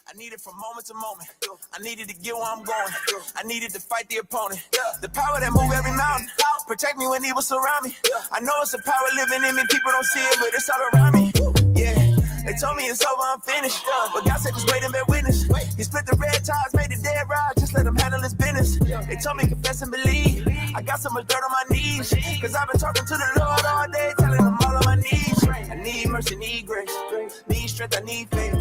I need it from moment to moment. I needed to get where I'm going. I needed to fight the opponent. The power that move every mountain. Protect me when evil surround me. I know it's a power living in me. People don't see it, but it's all around me. Yeah. They told me it's over, I'm finished. But God said just wait and bear witness. He split the red ties, made the dead rise. Just let him handle his business. They told me confess and believe. I got so much dirt on my knees. Cause I've been talking to the Lord all day, telling him all on my knees. I need mercy, need grace. Need strength, I need faith.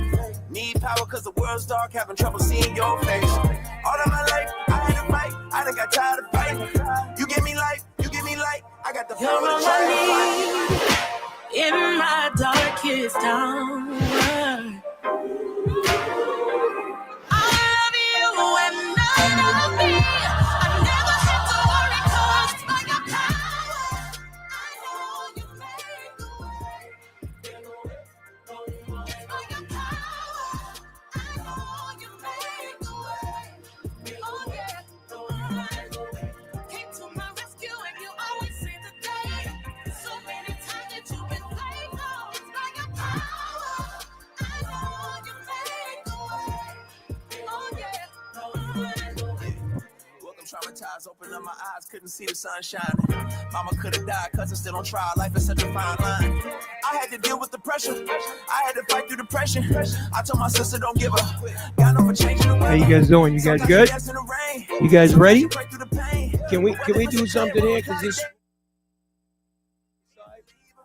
Need power cause the world's dark, having trouble seeing your face. All of my life, I had to fight. I done got tired of fighting. You give me life, you give me light. I got the power to change. In my darkest hour, I love you and none of me. I never had to worry 'cause by your power, I know you made the way. By your power, I know you made the way. Oh yeah, came to my rescue and you always saved the day. So many times that you've been faithful. It's by your power, I know you made the way. Oh yeah. Welcome traumatized, opened up my eyes, couldn't see the sun shining. Mama could have died cause I'm still on trial, life is such a fine line. I had to deal with the pressure, I had to fight through depression. I told my sister don't give up, got no for changing the world. How you guys doing? You guys good? You guys ready? Can we do something here? Cause this.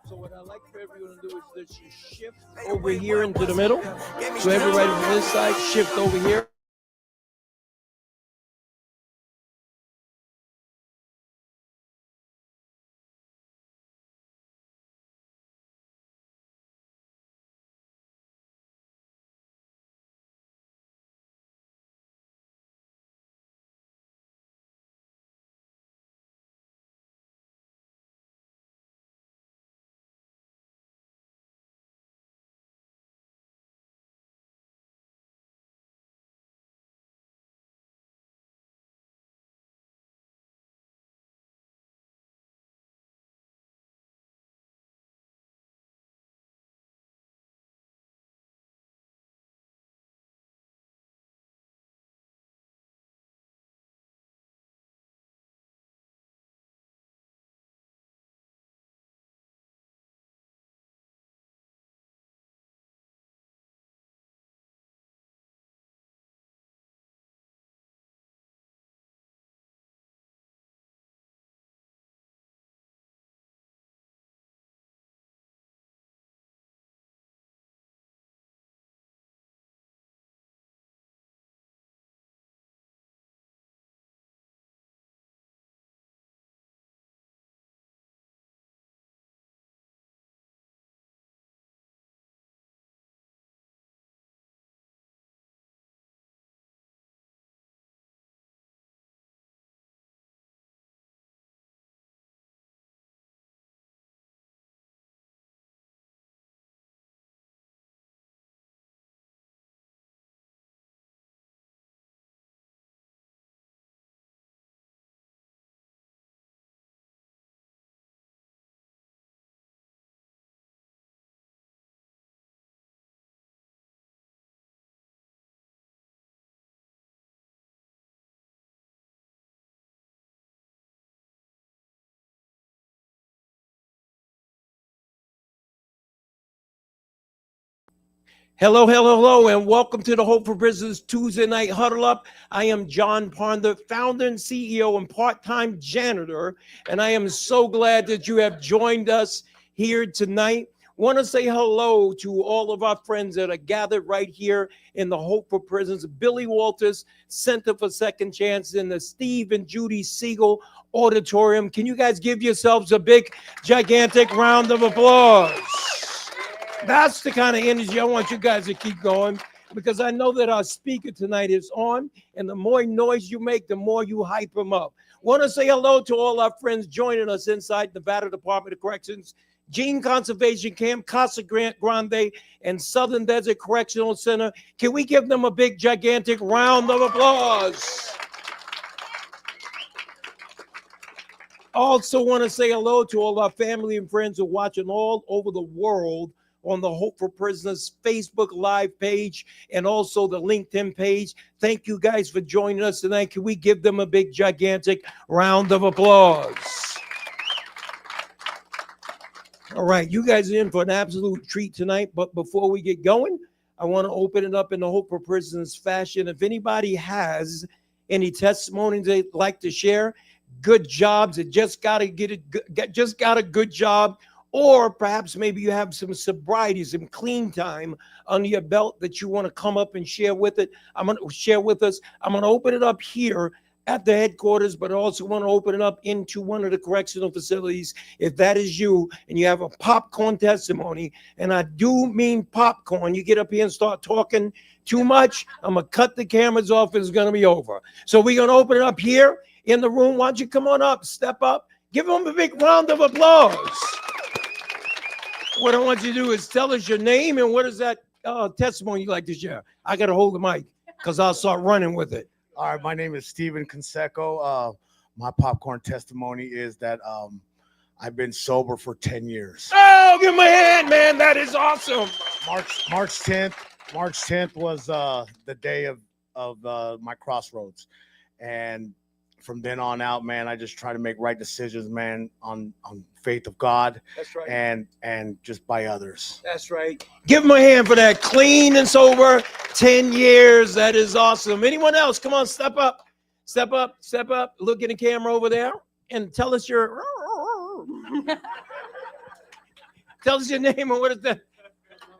So what I'd like for everyone to do is that you shift over here into the middle. So everybody from this side, shift over here. Hello, hello, hello, and welcome to the Hope for Prisoners Tuesday Night Huddle Up. I am John Ponder, founder and CEO and part-time janitor, and I am so glad that you have joined us here tonight. Want to say hello to all of our friends that are gathered right here in the Hope for Prisoners, Billy Walters Center for Second Chance in the Steve and Judy Siegel Auditorium. Can you guys give yourselves a big, gigantic round of applause? That's the kind of energy I want you guys to keep going, because I know that our speaker tonight is on, and the more noise you make, the more you hype him up. Want to say hello to all our friends joining us inside Nevada Department of Corrections Gene Conservation Camp, Casa Grande, and Southern Desert Correctional Center. Can we give them a big, gigantic round of applause? Also want to say hello to all our family and friends who are watching all over the world on the Hope for Prisoners Facebook Live page and also the LinkedIn page. Thank you guys for joining us tonight. Can we give them a big, gigantic round of applause? All right, you guys are in for an absolute treat tonight. But before we get going, I want to open it up in the Hope for Prisoners fashion. If anybody has any testimonies they'd like to share, good jobs, it just got a good job, or perhaps maybe you have some sobriety, some clean time under your belt that you want to come up and share with us. I'm going to open it up here at the headquarters, but I also want to open it up into one of the correctional facilities. If that is you and you have a popcorn testimony, and I do mean popcorn, you get up here and start talking too much, I'm going to cut the cameras off and it's going to be over. So we're going to open it up here in the room. Why don't you come on up, step up, give them a big round of applause. What I want you to do is tell us your name and what is that testimony you'd like to share. I got to hold the mic because I'll start running with it. All right, my name is Steven Conseco. My popcorn testimony is that I've been sober for 10 years. Oh, give him a hand, man. That is awesome. March 10th was the day of my crossroads. And from then on out, man, I just try to make right decisions, man, on faith of God. That's right. And just by others. That's right. Give him a hand for that. Clean and sober, 10 years. That is awesome. Anyone else? Come on, step up. Step up. Step up. Look at the camera over there and tell us your tell us your name and what is that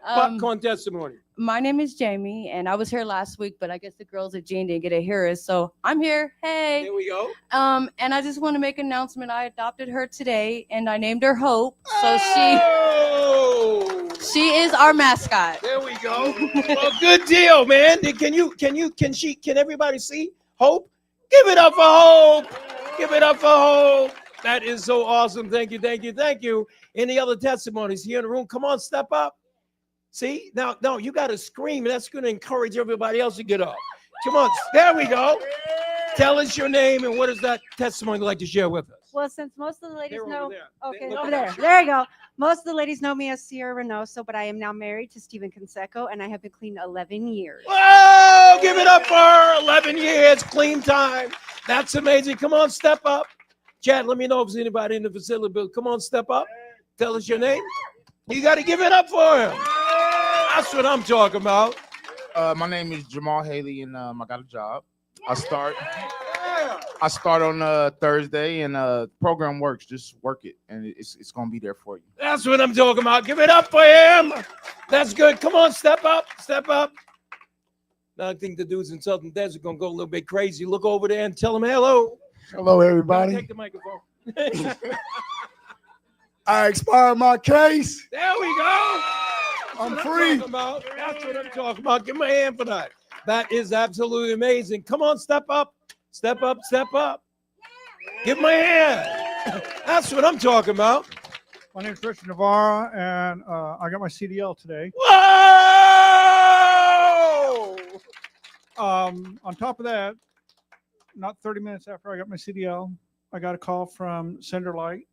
popcorn testimony. My name is Jamie, and I was here last week, but I guess the girls at Gene didn't get to hear us, so I'm here. Hey. There we go. And I just want to make an announcement. I adopted her today, and I named her Hope. So she is our mascot. There we go. Well, good deal, man. Can everybody see Hope? Give it up for Hope. Give it up for Hope. That is so awesome. Thank you, thank you, thank you. Any other testimonies here in the room? Come on, step up. See, now, you got to scream. That's going to encourage everybody else to get up. Come on. There we go. Tell us your name and what is that testimony you'd like to share with us? Well, since most of the ladies know, They're over there. There you go. Most of the ladies know me as Sierra Reynoso, but I am now married to Steven Conseco, and I have been clean 11 years. Whoa! Give it up for her. 11 years, clean time. That's amazing. Come on, step up. Chad, let me know if there's anybody in the facility. Come on, step up. Tell us your name. You got to give it up for him. That's what I'm talking about. My name is Jamal Haley, and I got a job. I start on Thursday, and program works. Just work it, and it's gonna be there for you. That's what I'm talking about. Give it up for him. That's good. Come on, step up, step up. Now I think the dudes in Southern Desert are gonna go a little bit crazy. Look over there and tell them hello. Hello, everybody. Take the microphone. I expired my case. There we go. I'm free. That's what I'm talking about. Give me a hand for that. That is absolutely amazing. Come on, step up. Step up, step up. Give me a hand. That's what I'm talking about. My name is Richard Navarro, and I got my CDL today. Whoa! On top of that, not 30 minutes after I got my CDL, I got a call from Cinder Light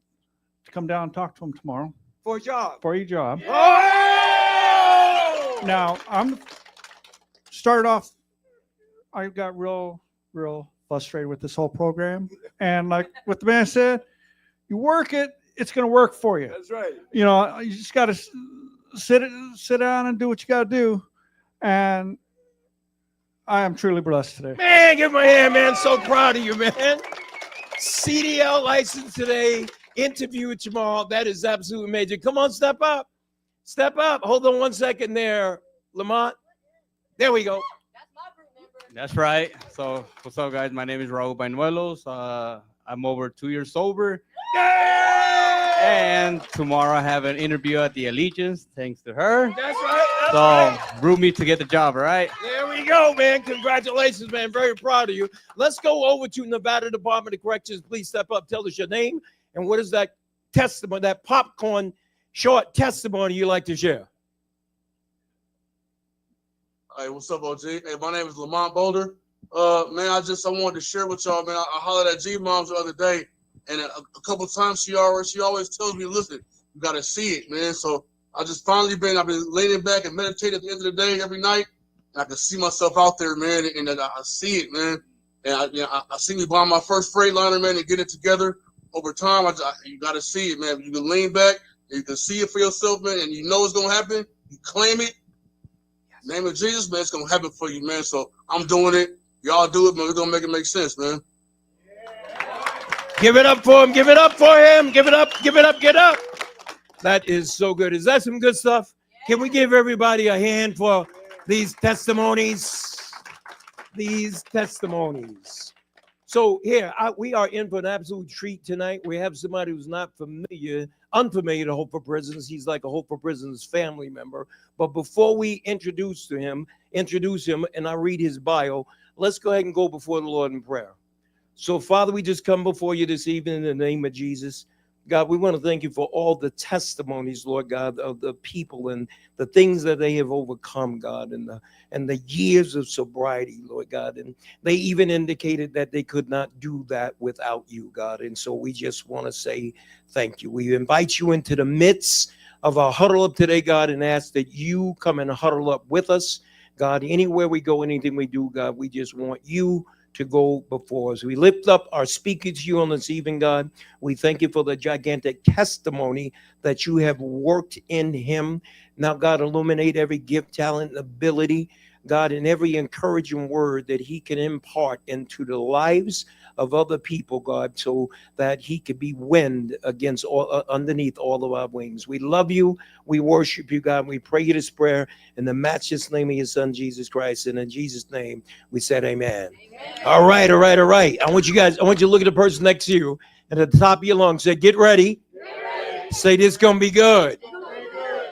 to come down and talk to him tomorrow. For a job. For your job. Oh! Now, started off, I got real frustrated with this whole program. And like what the man said, you work it, it's going to work for you. That's right. You know, you just got to sit down and do what you got to do. And I am truly blessed today. Man, give my hand, man. So proud of you, man. CDL license today. Interview tomorrow. That is absolutely amazing. Come on, step up. Step up. Hold on 1 second there, Lamont. There we go. That's right. So, what's up, guys? My name is Raul Bañuelos. I'm over 2 years sober. Yay! And tomorrow I have an interview at the Allegiance, thanks to her. That's right. That's So, right. root me to get the job, all right? There we go, man. Congratulations, man. Very proud of you. Let's go over to Nevada Department of Corrections. Please step up. Tell us your name and what is that testimony, that popcorn short testimony you'd like to share? Hey, what's up, OG? Hey, my name is Lamont Boulder. Man, I wanted to share with y'all, man. I hollered at G-Moms the other day, and a couple times she always tells me, listen, you got to see it, man. So I've been laying back and meditating at the end of the day every night, and I can see myself out there, man, and I see it, man. And I see me buying my first Freightliner, man, and getting it together over time. You got to see it, man. You can lean back, and you can see it for yourself, man, and you know it's going to happen. You claim it. In the name of Jesus, man, it's going to happen for you, man. So I'm doing it. Y'all do it, man. We're going to make it make sense, man. Give it up for him. Give it up for him. Give it up. Give it up. Get up. That is so good. Is that some good stuff? Can we give everybody a hand for these testimonies? These testimonies. So here, we are in for an absolute treat tonight. We have somebody who's not unfamiliar to Hope for Prisons. He's like a Hope for Prisons family member. But before we introduce him, and I read his bio, let's go ahead and go before the Lord in prayer. So, Father, we just come before you this evening in the name of Jesus. God, we want to thank you for all the testimonies, Lord God, of the people and the things that they have overcome, God, and the years of sobriety, Lord God. And they even indicated that they could not do that without you, God. And so we just want to say thank you. We invite you into the midst of our huddle up today, God, and ask that you come and huddle up with us, God. Anywhere we go, anything we do, God, we just want you to go before us. We lift up our speaker to you on this evening, God. We thank you for the gigantic testimony that you have worked in him. Now, God, illuminate every gift, talent, and ability, God, and every encouraging word that he can impart into the lives of other people, God, so that he could be wind against underneath all of our wings. We love you. We worship you, God. We pray you this prayer in the matchless name of your son, Jesus Christ. And in Jesus' name, we said amen. All right. I want you to look at the person next to you and at the top of your lungs, say, get ready. Say, this going to be good.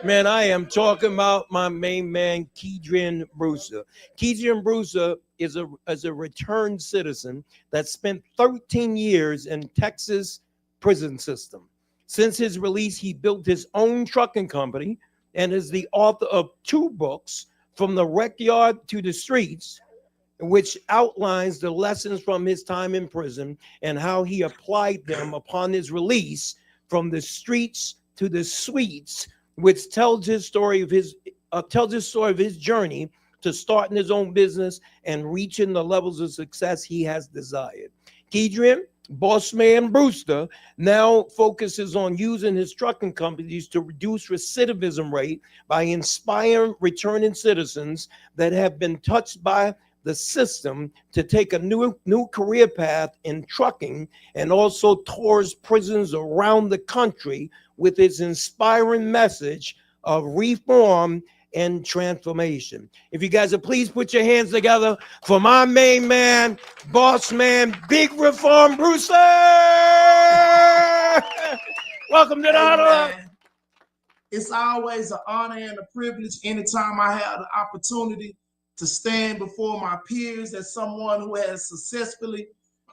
Man, I am talking about my main man, Keidrain Brewster. Keidrain Brewster is a returned citizen that spent 13 years in Texas prison system. Since his release, he built his own trucking company and is the author of 2 books, From the Rec Yard to the Streets, which outlines the lessons from his time in prison and how he applied them upon his release from the streets to the suites, which tells his story of his journey to starting his own business and reaching the levels of success he has desired. Keidrain, Bossman Brewster, now focuses on using his trucking companies to reduce recidivism rate by inspiring returning citizens that have been touched by the system to take a new career path in trucking, and also tours prisons around the country with its inspiring message of reform and transformation. If you guys would please put your hands together for my main man, boss man, Big Reform Brewster. Welcome to the Huddle. It's always an honor and a privilege anytime I have the opportunity to stand before my peers as someone who has successfully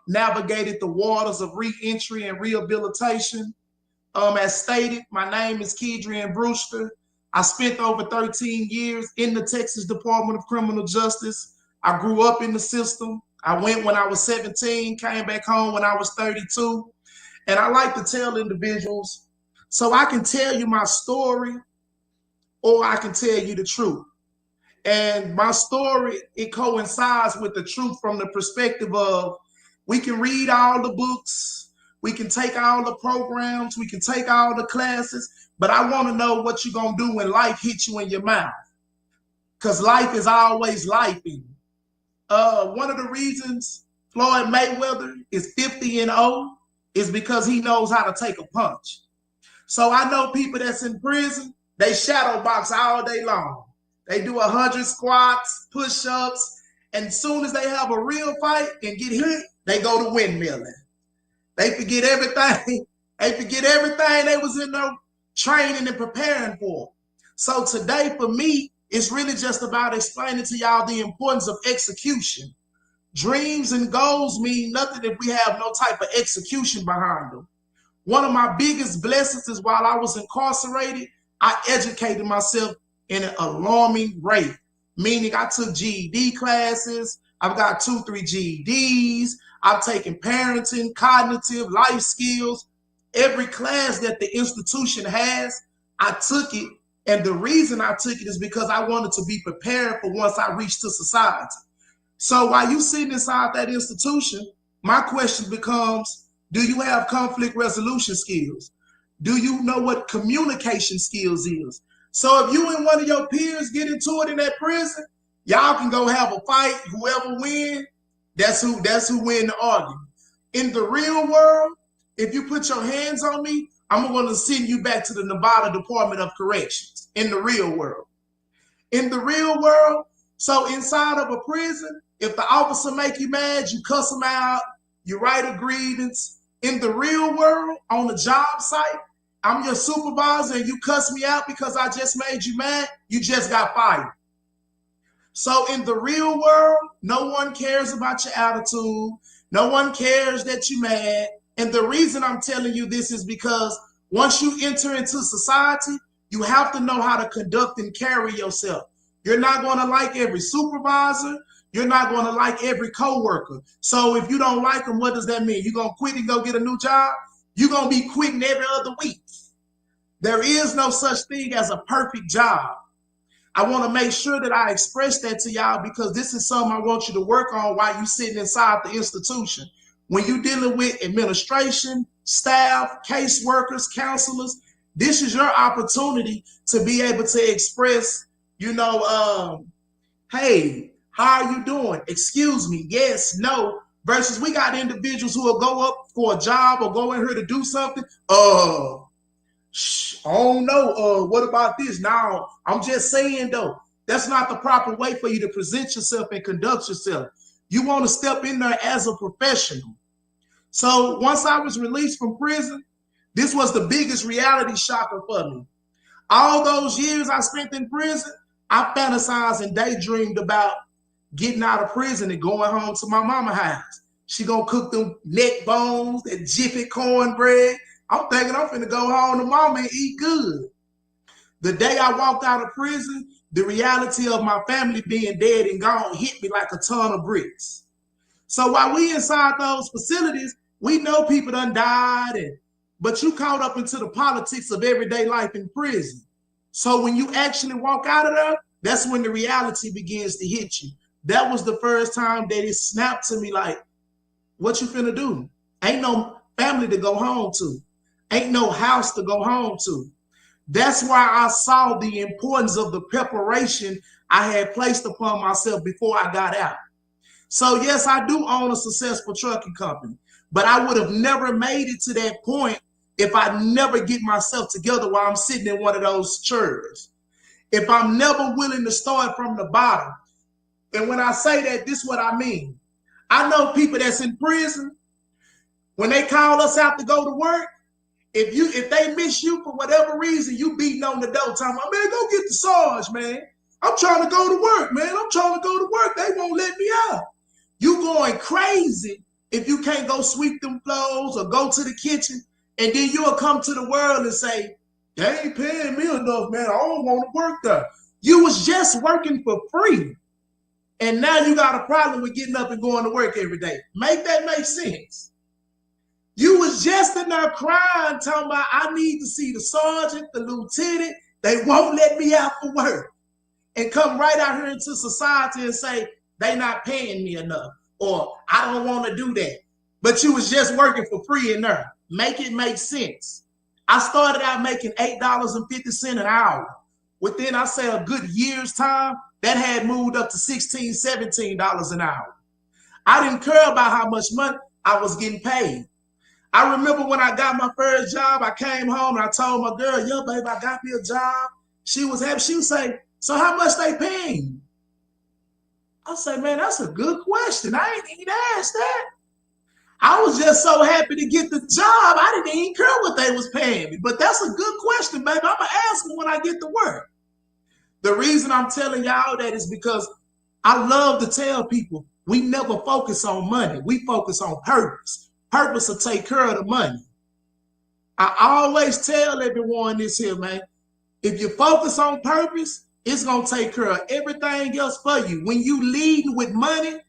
navigated the waters of re-entry and rehabilitation. As stated, my name is Keidrain Brewster. I spent over 13 years in the Texas Department of Criminal Justice. I grew up in the system. I went when I was 17, came back home when I was 32. And I like to tell individuals, so I can tell you my story or I can tell you the truth. And my story, it coincides with the truth from the perspective of we can read all the books, we can take all the programs, we can take all the classes, but I want to know what you're going to do when life hits you in your mouth. Because life is always lifing. One of the reasons Floyd Mayweather is 50-0 is because he knows how to take a punch. So I know people that's in prison, they shadow box all day long. They do 100 squats, push-ups, and as soon as they have a real fight and get hit, they go to windmilling. They forget everything. They forget everything they was in their training and preparing for. So today, for me, it's really just about explaining to y'all the importance of execution. Dreams and goals mean nothing if we have no type of execution behind them. One of my biggest blessings is while I was incarcerated, I educated myself in an alarming rate, meaning I took GED classes. I've got 2-3 GEDs. I've taken parenting, cognitive, life skills. Every class that the institution has, I took it. And the reason I took it is because I wanted to be prepared for once I reached to society. So while you sitting inside that institution, my question becomes, do you have conflict resolution skills? Do you know what communication skills is? So if you and one of your peers get into it in that prison, y'all can go have a fight. Whoever wins, that's who win the argument. In the real world, if you put your hands on me, I'm going to send you back to the Nevada Department of Corrections. In the real world. In the real world, so inside of a prison, if the officer make you mad, you cuss him out, you write a grievance. In the real world, on the job site, I'm your supervisor and you cuss me out because I just made you mad, you just got fired. So in the real world, no one cares about your attitude. No one cares that you're mad. And the reason I'm telling you this is because once you enter into society, you have to know how to conduct and carry yourself. You're not going to like every supervisor. You're not going to like every coworker. So if you don't like them, what does that mean? You're going to quit and go get a new job? You're going to be quitting every other week. There is no such thing as a perfect job. I want to make sure that I express that to y'all because this is something I want you to work on while you're sitting inside the institution. When you're dealing with administration, staff, caseworkers, counselors, this is your opportunity to be able to express, hey, how are you doing? Excuse me, yes, no, versus we got individuals who will go up for a job or go in here to do something. I don't know. What about this? Now, I'm just saying, though, that's not the proper way for you to present yourself and conduct yourself. You want to step in there as a professional. So once I was released from prison, this was the biggest reality shocker for me. All those years I spent in prison, I fantasized and daydreamed about getting out of prison and going home to my mama's house. She gonna cook them neck bones, that jiffy cornbread. I'm thinking I'm finna go home to mama and eat good. The day I walked out of prison, the reality of my family being dead and gone hit me like a ton of bricks. So while we inside those facilities, we know people done died, but you caught up into the politics of everyday life in prison. So when you actually walk out of there, that's when the reality begins to hit you. That was the first time that it snapped to me like, what you finna do? Ain't no family to go home to. Ain't no house to go home to. That's why I saw the importance of the preparation I had placed upon myself before I got out. So yes, I do own a successful trucking company, but I would have never made it to that point if I never get myself together while I'm sitting in one of those chairs. If I'm never willing to start from the bottom. And when I say that, this is what I mean. I know people that's in prison, when they call us out to go to work, if they miss you for whatever reason, you beating on the door, talking about, man, go get the Sarge, man. I'm trying to go to work, man. I'm trying to go to work. They won't let me out. You going crazy if you can't go sweep them floors or go to the kitchen, and then you'll come to the world and say, they ain't paying me enough, man. I don't want to work there. You was just working for free. And now you got a problem with getting up and going to work every day. Make that make sense. You was just in there crying, talking about, I need to see the sergeant, the lieutenant. They won't let me out for work. And come right out here into society and say, they not paying me enough. Or I don't want to do that. But you was just working for free in there. Make it make sense. I started out making $8.50 an hour. Within, I say, a good year's time, that had moved up to $16, $17 an hour. I didn't care about how much money I was getting paid. I remember when I got my first job, I came home and I told my girl, yo, babe, I got me a job. She was happy. She would say, so how much they paying you? I say, man, that's a good question. I ain't even asked that. I was just so happy to get the job. I didn't even care what they was paying me. But that's a good question, baby. I'm going to ask them when I get to work. The reason I'm telling y'all that is because I love to tell people we never focus on money. We focus on purpose. Purpose will take care of the money. I always tell everyone this here, man. If you focus on purpose, it's going to take care of everything else for you. When you lead with money,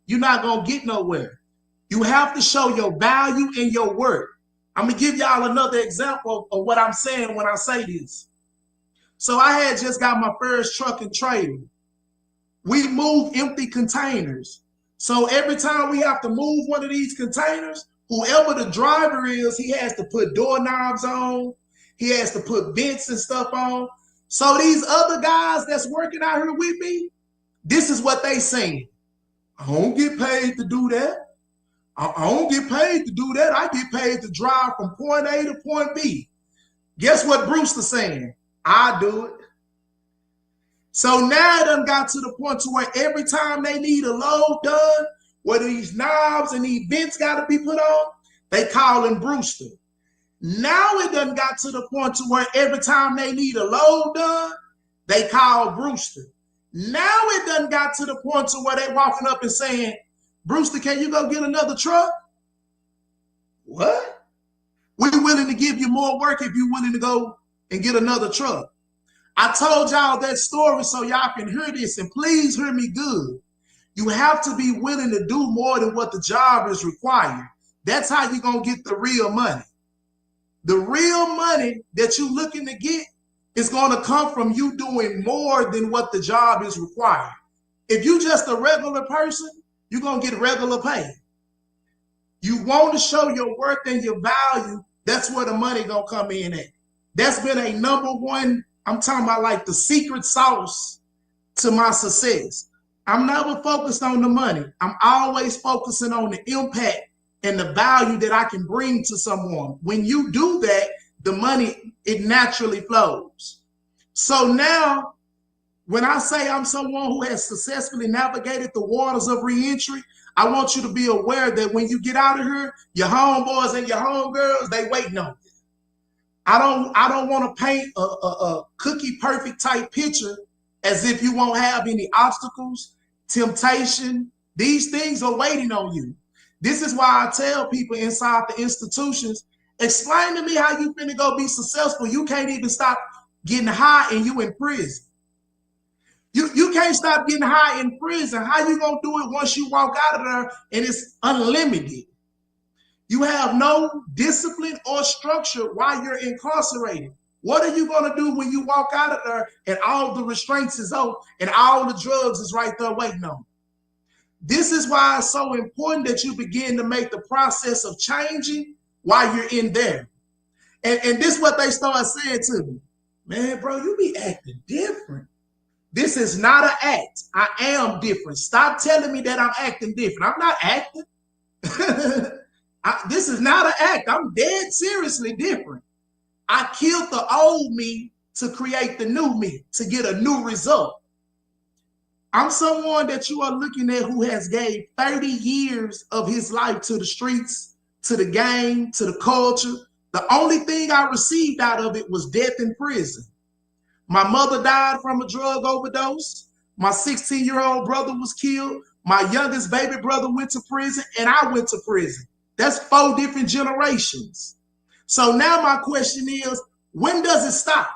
you're not going to get nowhere. You have to show your value and your worth. I'm going to give y'all another example of what I'm saying when I say this. So I had just got my first truck and trailer. We move empty containers. So every time we have to move one of these containers, whoever the driver is, he has to put doorknobs on. He has to put vents and stuff on. So these other guys that's working out here with me, this is what they saying. I don't get paid to do that. I don't get paid to do that. I get paid to drive from point A to point B. Guess what Brewster saying? I do it. So now it done got to the point to where every time they need a load done, where these knobs and these vents got to be put on, they call him Brewster. Now it done got to the point to where every time they need a load done, they call Brewster. Now it done got to the point to where they walking up and saying, Brewster, can you go get another truck? What? We're willing to give you more work if you're willing to go and get another truck. I told y'all that story so y'all can hear this, and please hear me good. You have to be willing to do more than what the job is required. That's how you're going to get the real money. The real money that you're looking to get is going to come from you doing more than what the job is required. If you're just a regular person, you're going to get regular pay. You want to show your worth and your value, that's where the money going to come in at. That's been a number one, I'm talking about like the secret sauce to my success. I'm never focused on the money. I'm always focusing on the impact and the value that I can bring to someone. When you do that, the money, it naturally flows. So now, when I say I'm someone who has successfully navigated the waters of reentry, I want you to be aware that when you get out of here, your homeboys and your homegirls, they waiting on you. I don't want to paint a cookie perfect type picture as if you won't have any obstacles, temptation. These things are waiting on you. This is why I tell people inside the institutions, explain to me how you finna go be successful. You can't even stop getting high and you in prison. You can't stop getting high in prison. How you gonna do it once you walk out of there and it's unlimited? You have no discipline or structure while you're incarcerated. What are you gonna do when you walk out of there and all the restraints is over and all the drugs is right there waiting on you? This is why it's so important that you begin to make the process of changing while you're in there. And this is what they started saying to me. Man, bro, you be acting different. This is not an act. I am different. Stop telling me that I'm acting different. I'm not acting. This is not an act. I'm dead seriously different. I killed the old me to create the new me, to get a new result. I'm someone that you are looking at who has gave 30 years of his life to the streets, to the game, to the culture. The only thing I received out of it was death in prison. My mother died from a drug overdose. My 16-year-old brother was killed. My youngest baby brother went to prison, and I went to prison. That's 4 different generations. So now my question is, when does it stop?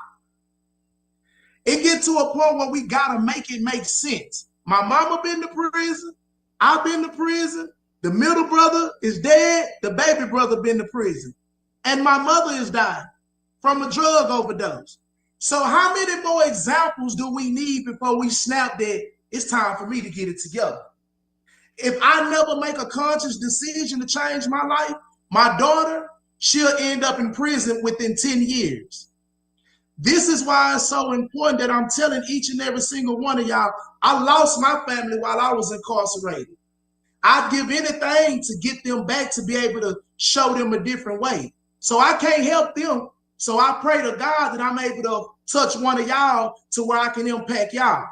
It get to a point where we gotta make it make sense. My mama been to prison. I've been to prison. The middle brother is dead. The baby brother been to prison. And my mother is dying from a drug overdose. So how many more examples do we need before we snap that it's time for me to get it together? If I never make a conscious decision to change my life, my daughter, she'll end up in prison within 10 years. This is why it's so important that I'm telling each and every single one of y'all, I lost my family while I was incarcerated. I'd give anything to get them back to be able to show them a different way. So I can't help them. So I pray to God that I'm able to touch one of y'all to where I can impact y'all.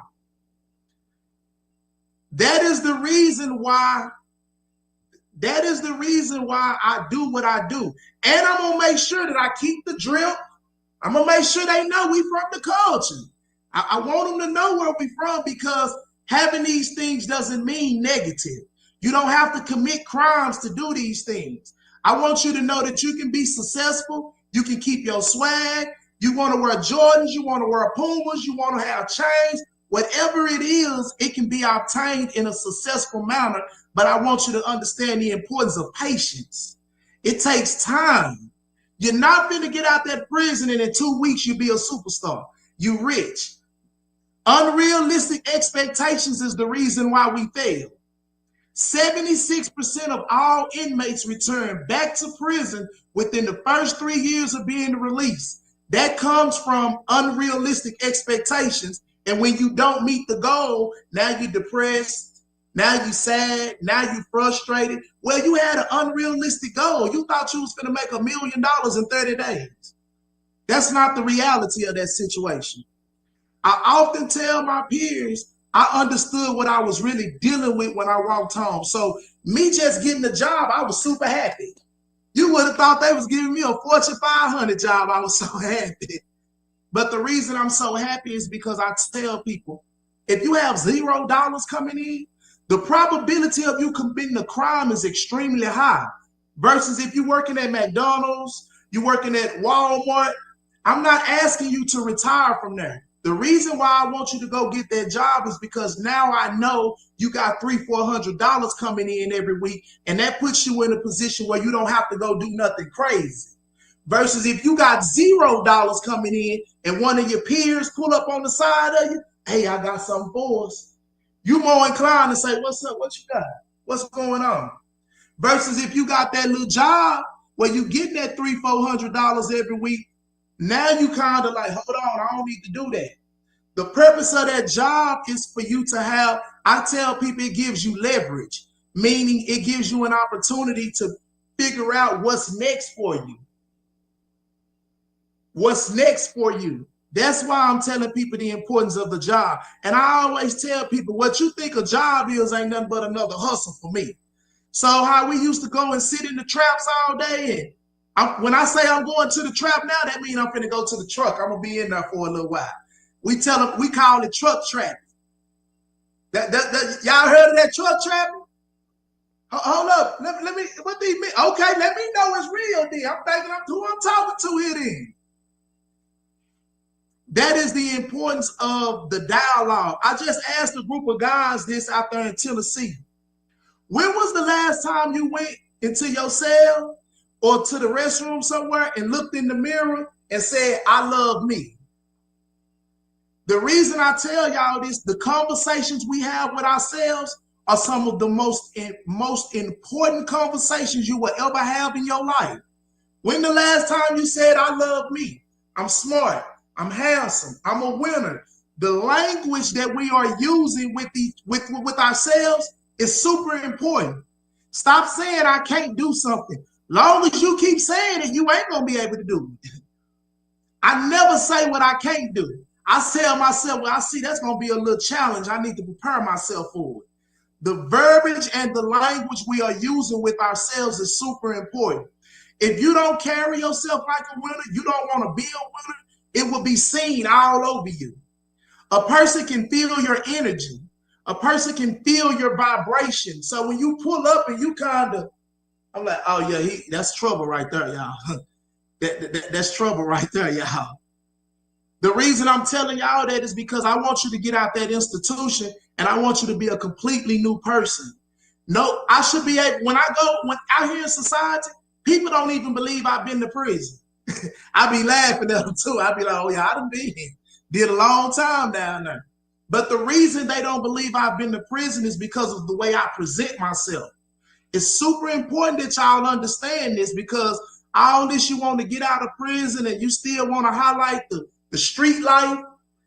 That is the reason why I do what I do. And I'm going to make sure that I keep the drip. I'm going to make sure they know we from the culture. I want them to know where we from, because having these things doesn't mean negative. You don't have to commit crimes to do these things. I want you to know that you can be successful. You can keep your swag. You want to wear Jordans, you want to wear Pumas, you want to have chains, whatever it is, it can be obtained in a successful manner. But I want you to understand the importance of patience. It takes time. You're not going to get out that prison and in 2 weeks you'll be a superstar. You rich. Unrealistic expectations is the reason why we fail. 76% of all inmates return back to prison within the first 3 years of being released. That comes from unrealistic expectations. And when you don't meet the goal, now you're depressed, now you're sad, now you're frustrated. Well, you had an unrealistic goal. You thought you was going to make $1 million in 30 days. That's not the reality of that situation. I often tell my peers, I understood what I was really dealing with when I walked home. So me just getting the job, I was super happy. You would have thought they was giving me a Fortune 500 job. I was so happy. But the reason I'm so happy is because I tell people, if you have $0 coming in, the probability of you committing a crime is extremely high. Versus if you're working at McDonald's, you're working at Walmart, I'm not asking you to retire from there. The reason why I want you to go get that job is because now I know you got $300-400 coming in every week, and that puts you in a position where you don't have to go do nothing crazy. Versus if you got $0 coming in and one of your peers pull up on the side of you, hey, I got something for us. You more inclined to say, what's up? What you got? What's going on? Versus if you got that little job where you getting that $300-400 every week, now you kind of like, hold on, I don't need to do that. The purpose of that job is for you to have, I tell people it gives you leverage, meaning it gives you an opportunity to figure out what's next for you. What's next for you? That's why I'm telling people the importance of the job. And I always tell people, what you think a job is ain't nothing but another hustle for me. So how we used to go and sit in the traps all day, and when I say I'm going to the trap now, that means I'm going to go to the truck. I'm going to be in there for a little while. We tell them, we call it truck trapping. Y'all heard of that truck trapping? Hold up. Let me, what do you mean? Okay, let me know it's real then. I'm thinking who I'm talking to here then. That is the importance of the dialogue. I just asked a group of guys this out there in Tennessee. When was the last time you went into your cell or to the restroom somewhere and looked in the mirror and said, I love me? The reason I tell y'all this, the conversations we have with ourselves are some of the most important conversations you will ever have in your life. When the last time you said, I love me, I'm smart, I'm handsome, I'm a winner? The language that we are using with ourselves is super important. Stop saying I can't do something. Long as you keep saying it, you ain't gonna be able to do it. I never say what I can't do. I tell myself, well, I see that's gonna be a little challenge. I need to prepare myself for it. The verbiage and the language we are using with ourselves is super important. If you don't carry yourself like a winner, you don't want to be a winner, it will be seen all over you. A person can feel your energy. A person can feel your vibration. So when you pull up and you kind of, I'm like, oh yeah, that's trouble right there, y'all. That's trouble right there, y'all. The reason I'm telling y'all that is because I want you to get out that institution and I want you to be a completely new person. No, I should be able, when out here in society, people don't even believe I've been to prison. I be laughing at them too. I be like, oh yeah, I done been here. Did a long time down there. But the reason they don't believe I've been to prison is because of the way I present myself. It's super important that y'all understand this, because all this you want to get out of prison and you still want to highlight the street life,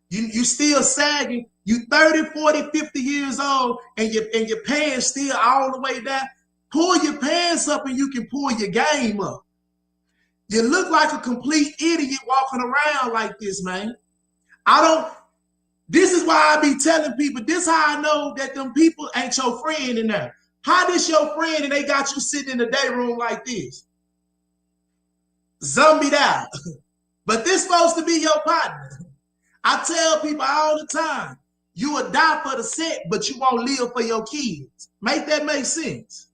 you still sagging, you 30, 40, 50 years old and your pants still all the way down. Pull your pants up and you can pull your game up. You look like a complete idiot walking around like this, man. This is why I be telling people, this how I know that them people ain't your friend in there. How this your friend and they got you sitting in the day room like this? Zombied out. But this supposed to be your partner. I tell people all the time, you will die for the set, but you won't live for your kids. Make that make sense?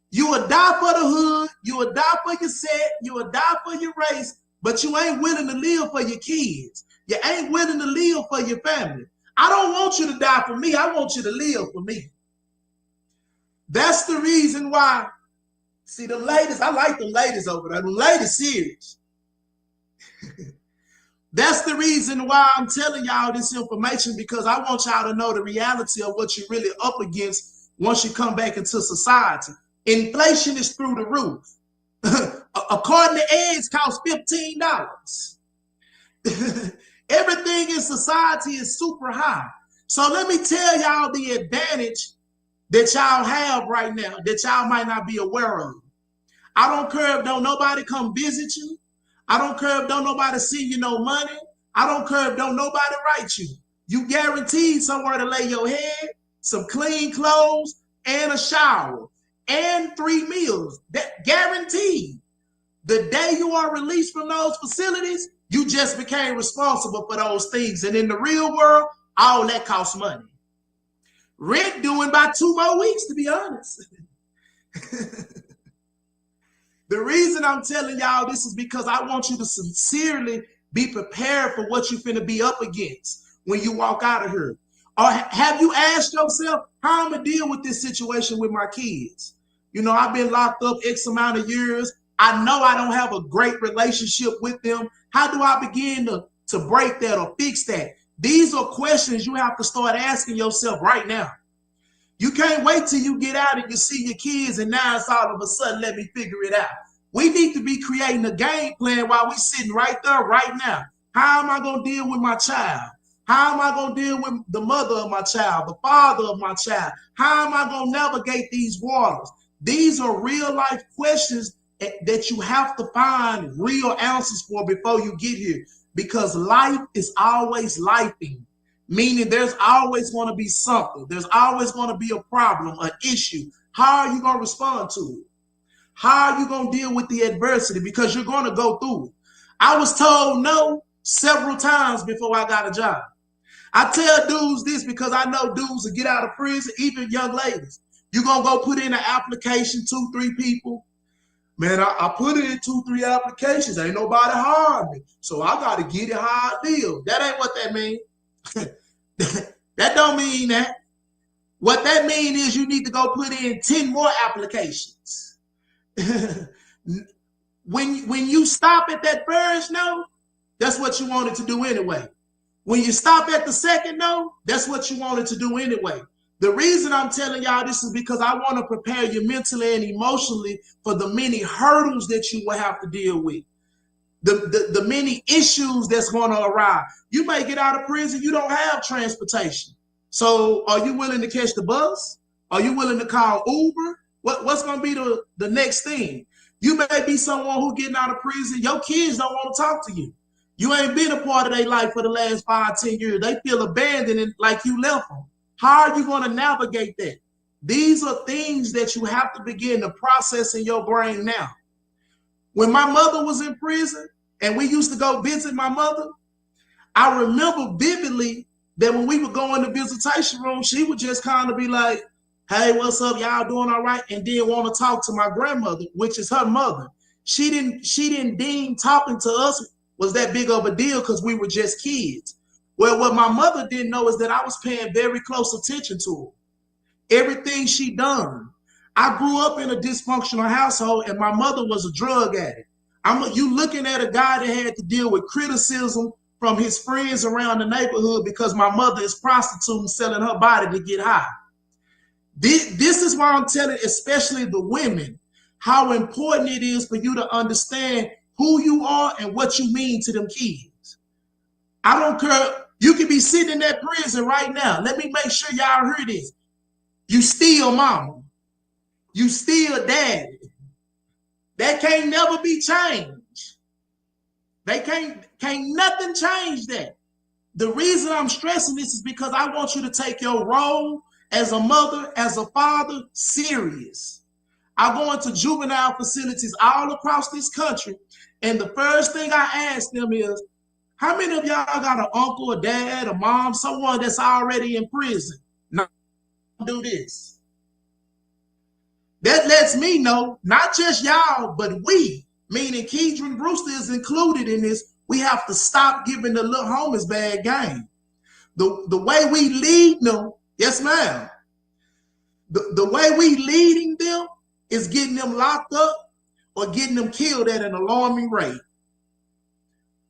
You will die for the hood, you will die for your set, you will die for your race, but you ain't willing to live for your kids. You ain't willing to live for your family. I don't want you to die for me. I want you to live for me. That's the reason why. See, the ladies, I like the ladies over there. The ladies serious. That's the reason why I'm telling y'all this information, because I want y'all to know the reality of what you're really up against once you come back into society. Inflation is through the roof. According to eggs, cost $15. Everything in society is super high. So let me tell y'all the advantage that y'all have right now that y'all might not be aware of. I don't care if don't nobody come visit you. I don't care if don't nobody send you no money. I don't care if don't nobody write you. You guaranteed somewhere to lay your head, some clean clothes, and a shower, and 3 meals. That guaranteed. The day you are released from those facilities, you just became responsible for those things. And in the real world, all that costs money. Rent due in about 2 more weeks, to be honest. The reason I'm telling y'all this is because I want you to sincerely be prepared for what you're finna be up against when you walk out of here. Or have you asked yourself, how I'm gonna deal with this situation with my kids? You know, I've been locked up X amount of years. I know I don't have a great relationship with them. How do I begin to break that or fix that? These are questions you have to start asking yourself right now. You can't wait till you get out and you see your kids and now it's all of a sudden, let me figure it out. We need to be creating a game plan while we're sitting right there, right now. How am I going to deal with my child? How am I going to deal with the mother of my child, the father of my child? How am I going to navigate these waters? These are real life questions that you have to find real answers for before you get here, because life is always lifing. Meaning there's always going to be something. There's always going to be a problem, an issue. How are you going to respond to it? How are you going to deal with the adversity? Because you're going to go through it. I was told no several times before I got a job. I tell dudes this because I know dudes will get out of prison, even young ladies. You're going to go put in an application, 2, 3 people. Man, I put it in 2, 3 applications. Ain't nobody hired me. So I got to get it how I deal. That ain't what that means. That don't mean that. What that means is you need to go put in 10 more applications. When you stop at that first no, that's what you wanted to do anyway. When you stop at the second no, that's what you wanted to do anyway. The reason I'm telling y'all this is because I want to prepare you mentally and emotionally for the many hurdles that you will have to deal with. The many issues that's going to arise. You may get out of prison, you don't have transportation. So are you willing to catch the bus? Are you willing to call Uber? What's going to be the next thing? You may be someone who getting out of prison, your kids don't want to talk to you. You ain't been a part of their life for the last 5, 10 years. They feel abandoned and like you left them. How are you going to navigate that? These are things that you have to begin to process in your brain now. When my mother was in prison and we used to go visit my mother, I remember vividly that when we would go in the visitation room, she would just kind of be like, hey, what's up? Y'all doing all right? And then want to talk to my grandmother, which is her mother. She didn't deem talking to us was that big of a deal because we were just kids. Well, what my mother didn't know is that I was paying very close attention to her. Everything she done. I grew up in a dysfunctional household and my mother was a drug addict. You looking at a guy that had to deal with criticism from his friends around the neighborhood because my mother is prostituting, selling her body to get high. This is why I'm telling, especially the women, how important it is for you to understand who you are and what you mean to them kids. I don't care. You could be sitting in that prison right now. Let me make sure y'all hear this. You still mama. You still daddy. That can't never be changed. They can't nothing change that. The reason I'm stressing this is because I want you to take your role as a mother, as a father, serious. I go into juvenile facilities all across this country, and the first thing I ask them is, how many of y'all got an uncle, a dad, a mom, someone that's already in prison? Now, do this. That lets me know, not just y'all, but we meaning Keidrain Brewster is included in this. We have to stop giving the little homies bad game. The way we lead them, yes, ma'am. The way we leading them is getting them locked up or getting them killed at an alarming rate.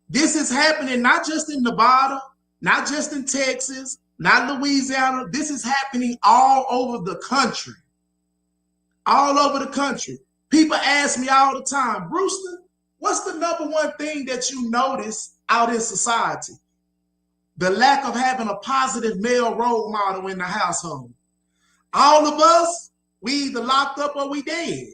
This is happening not just in Nevada, not just in Texas, not Louisiana. This is happening all over the country. All over the country. People ask me all the time, Brewster, what's the number one thing that you notice out in society? The lack of having a positive male role model in the household. All of us, we either locked up or we dead.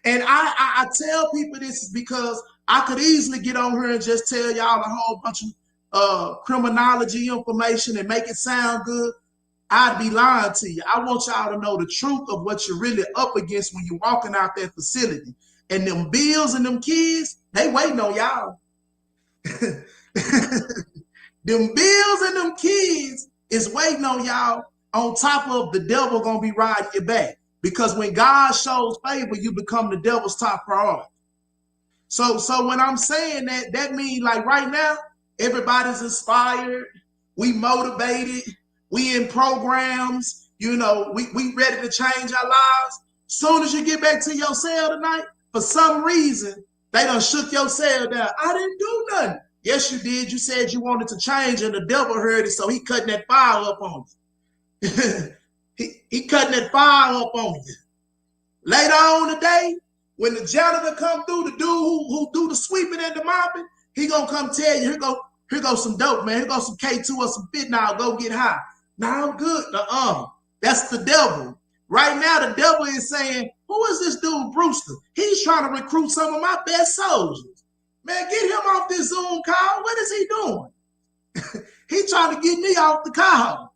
And I tell people this is because I could easily get on here and just tell y'all a whole bunch of criminology information and make it sound good. I'd be lying to you. I want y'all to know the truth of what you're really up against when you're walking out that facility. And them bills and them kids, they waiting on y'all. Them bills and them kids is waiting on y'all, on top of the devil gonna be riding your back. Because when God shows favor, you become the devil's top priority. So when I'm saying that, that means like right now, everybody's inspired, we motivated, we in programs, you know, we ready to change our lives. Soon as you get back to your cell tonight, for some reason, they done shook your cell down. I didn't do nothing. Yes, you did. You said you wanted to change and the devil heard it, so he cutting that fire up on you. he cutting that fire up on you. Later on today, when the janitor come through, the dude who do the sweeping and the mopping, he gonna come tell you, here go some dope, man. Here go some K2 or some fentanyl. Go get high. Nah, I'm good. That's the devil. Right now, the devil is saying, who is this dude, Brewster? He's trying to recruit some of my best soldiers. Man, get him off this Zoom call. What is he doing? He's trying to get me off the call.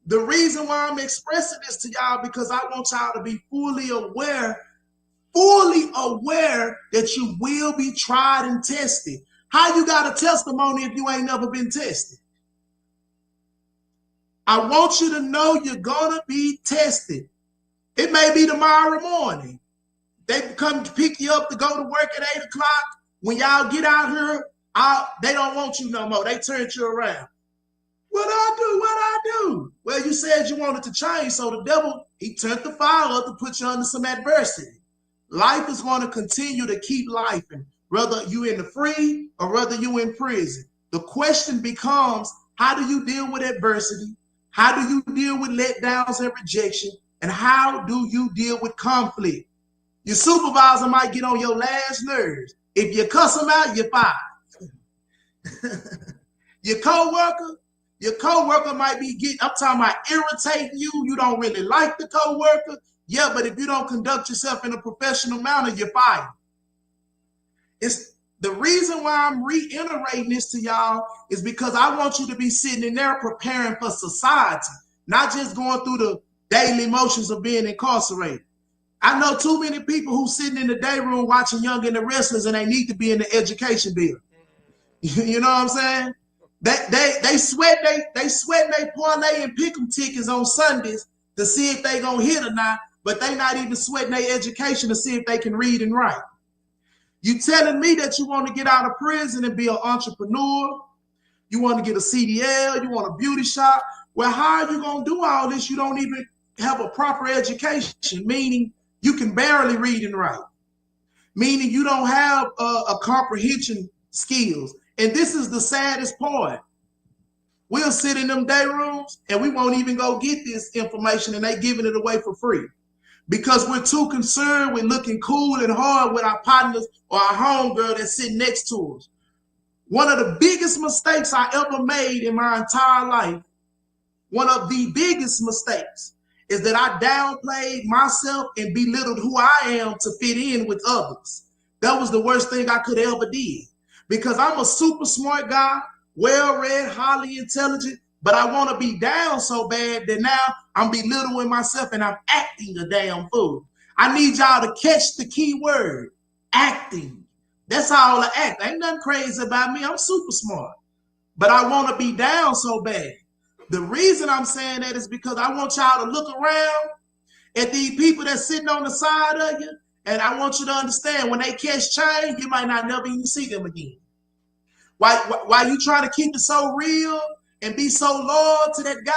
The reason why I'm expressing this to y'all, because I want y'all to be fully aware that you will be tried and tested. How you got a testimony if you ain't never been tested? I want you to know you're gonna be tested. It may be tomorrow morning. They come to pick you up to go to work at 8 o'clock. When y'all get out here, they don't want you no more. They turned you around. What I do? Well, you said you wanted to change, so the devil, he turned the fire up to put you under some adversity. Life is going to continue to keep life, and whether you in the free or whether you in prison. The question becomes, how do you deal with adversity? How do you deal with letdowns and rejection? And how do you deal with conflict? Your supervisor might get on your last nerves. If you cuss them out, you're fired. Your coworker might be I'm talking about irritating you. You don't really like the coworker. Yeah, but if you don't conduct yourself in a professional manner, you're fired. It's the reason why I'm reiterating this to y'all is because I want you to be sitting in there preparing for society, not just going through the daily motions of being incarcerated. I know too many people who sitting in the day room watching Young and the Restless and they need to be in the education bill. You know what I'm saying? They sweat they parlay and pick 'em tickets on Sundays to see if they gonna hit or not, but they not even sweating their education to see if they can read and write. You telling me that you want to get out of prison and be an entrepreneur? You want to get a CDL? You want a beauty shop? Well, how are you gonna do all this? You don't even have a proper education, meaning you can barely read and write, meaning you don't have a comprehension skills. And this is the saddest part. We'll sit in them day rooms and we won't even go get this information and they giving it away for free because we're too concerned with looking cool and hard with our partners or our homegirl that's sitting next to us. One of the biggest mistakes I ever made in my entire life, one of the biggest mistakes, is that I downplayed myself and belittled who I am to fit in with others. That was the worst thing I could ever did. Because I'm a super smart guy, well-read, highly intelligent, but I want to be down so bad that now I'm belittling myself and I'm acting a damn fool. I need y'all to catch the key word, acting. That's all I act. Ain't nothing crazy about me. I'm super smart, but I want to be down so bad. The reason I'm saying that is because I want y'all to look around at these people that's sitting on the side of you And I want you to understand, when they catch change, you might not never even see them again. Why you trying to keep it so real and be so loyal to that guy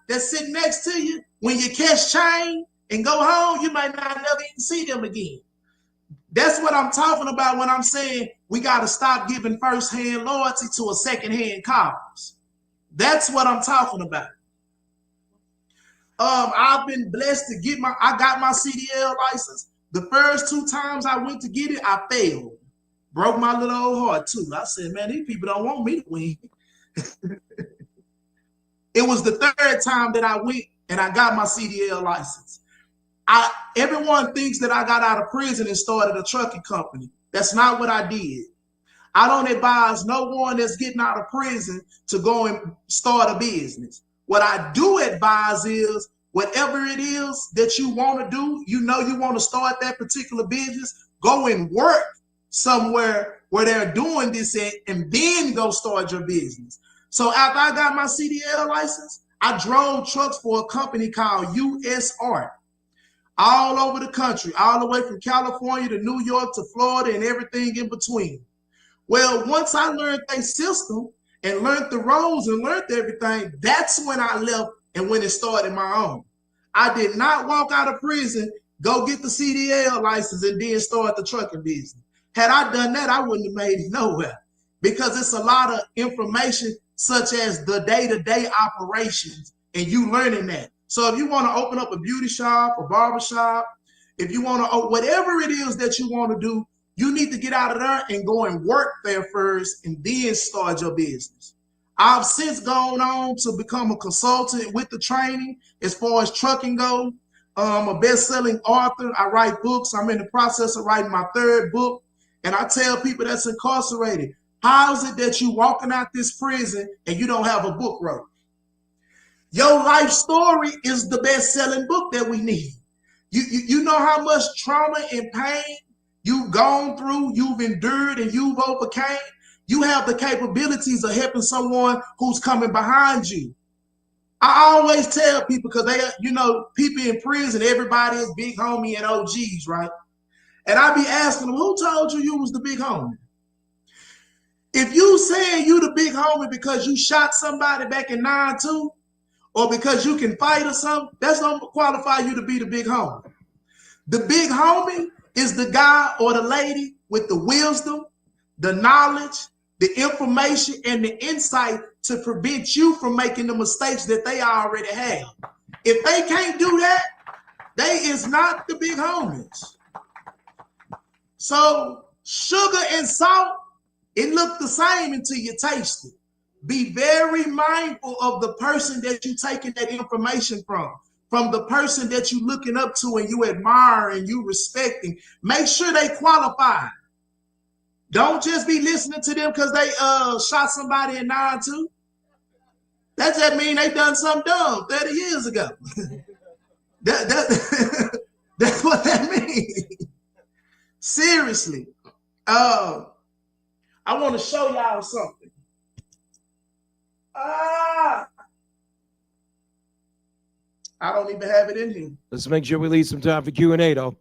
that's sitting next to you? When you catch change and go home, you might not never even see them again. That's what I'm talking about when I'm saying we got to stop giving first-hand loyalty to a second-hand cause. That's what I'm talking about. I've been blessed to get I got my CDL license. The first 2 times I went to get it, I failed. Broke my little old heart too. I said, man, these people don't want me to win. It was the 3rd time that I went and I got my CDL license. Everyone thinks that I got out of prison and started a trucking company. That's not what I did. I don't advise no one that's getting out of prison to go and start a business. What I do advise is whatever it is that you want to do, you know you want to start that particular business, go and work somewhere where they're doing this at, and then go start your business. So after I got my CDL license, I drove trucks for a company called US Art all over the country, all the way from California to New York to Florida and everything in between. Well, once I learned their system and learned the roles and learned everything, that's when I left and went and started my own. I did not walk out of prison, go get the CDL license, and then start the trucking business. Had I done that, I wouldn't have made it nowhere, because it's a lot of information such as the day-to-day operations and you learning that. So if you want to open up a beauty shop, a barber shop, if you want to, whatever it is that you want to do, you need to get out of there and go and work there first and then start your business. I've since gone on to become a consultant with the training as far as trucking goes. I'm a best-selling author. I write books. I'm in the process of writing my 3rd book. And I tell people that's incarcerated, how is it that you walking out this prison and you don't have a book wrote? Your life story is the best-selling book that we need. You know how much trauma and pain you've gone through, you've endured, and you've overcame. You have the capabilities of helping someone who's coming behind you. I always tell people, because people in prison, everybody is big homie and OGs, right? And I be asking them, who told you was the big homie? If you saying you the big homie because you shot somebody back in 9/2, or because you can fight or something, that's don't qualify you to be the big homie. The big homie is the guy or the lady with the wisdom, the knowledge, the information, and the insight to prevent you from making the mistakes that they already have. If they can't do that, they is not the big homies. So sugar and salt, it look the same until you taste it. Be very mindful of the person that you're taking that information from the person that you're looking up to and you admire and you respecting. Make sure they qualify. Don't just be listening to them because they shot somebody in 9/2. That just mean they done something dumb 30 years ago. That's what that means. Seriously. I want to show y'all something. I don't even have it in here. Let's make sure we leave some time for Q&A, though.